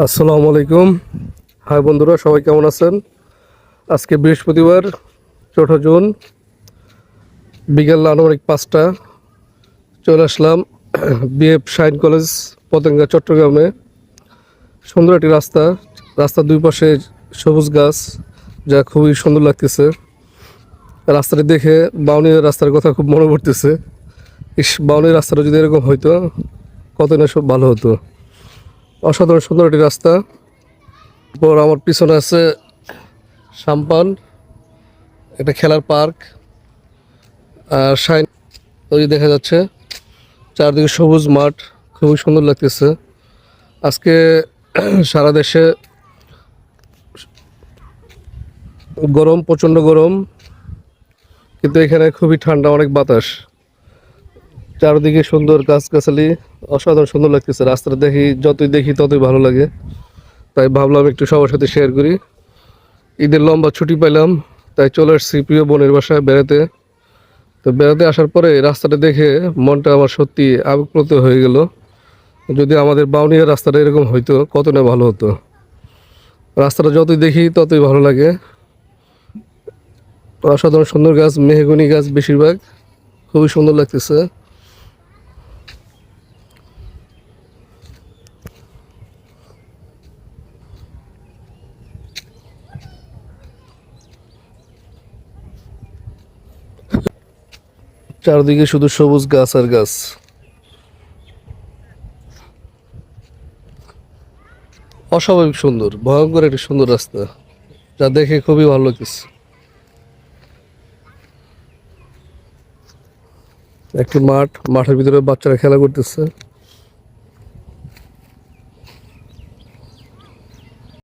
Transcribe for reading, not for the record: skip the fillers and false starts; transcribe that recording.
আসসালামু আলাইকুম। হাই বন্ধুরা, সবাই কেমন আছেন? আজকে বৃহস্পতিবার 4 জুন বিকেল আনুমানিক 5টা চলে আসলাম বিএফ শাইন কলেজ পতেঙ্গা চট্টগ্রামে। সুন্দর একটি রাস্তা, রাস্তার দুই পাশে সবুজ গাছ, যা খুবই সুন্দর লাগতেছে। রাস্তাটি দেখে বাউনিয়া রাস্তার কথা খুব মনে পড়তেছে। বাউনিয়া রাস্তাটা যদি এরকম হইতো কত না সব ভালো হতো। অসাধারণ সুন্দর একটি রাস্তা। পর আমার পিছনে আছে সাম্পান, একটা খেলার পার্ক, আর শাইন ওই দেখা যাচ্ছে। চারদিকে সবুজ মাঠ, খুবই সুন্দর লাগতেছে। আজকে সারা দেশে গরম, প্রচণ্ড গরম, কিন্তু এখানে খুবই ঠান্ডা, অনেক বাতাস। চারদিকে সুন্দর গাছগাছালি, অসাধারণ সুন্দর লাগতেছে। রাস্তাটা যতই দেখি ততই ভালো লাগে। তাই ভাবলাম একটু সবার সাথে শেয়ার করি। ঈদের লম্বা ছুটি পাইলাম, তাই চলে আসছি প্রিয় বোনের বাসায় বেড়াতে। তো বেড়াতে আসার পরে রাস্তাটা দেখে মনটা আমার সত্যি আবেগপ্রত হয়ে গেল। যদি আমাদের বাউনিয়া রাস্তাটা এরকম হইতো কত না ভালো হতো। রাস্তাটা যতই দেখি ততই ভালো লাগে। অসাধারণ সুন্দর গাছ, মেহগনি গাছ বেশিরভাগ, খুবই সুন্দর লাগতেছে। চারদিকে শুধু সবুজ গাছ আর গাছ। অস্বাভাবিক সুন্দর, ভয়ঙ্কর একটি সুন্দর রাস্তা, যা দেখে খুবই ভালো লাগতেছে। একটি মাঠ, মাঠের ভিতরে বাচ্চারা খেলা করতেছে।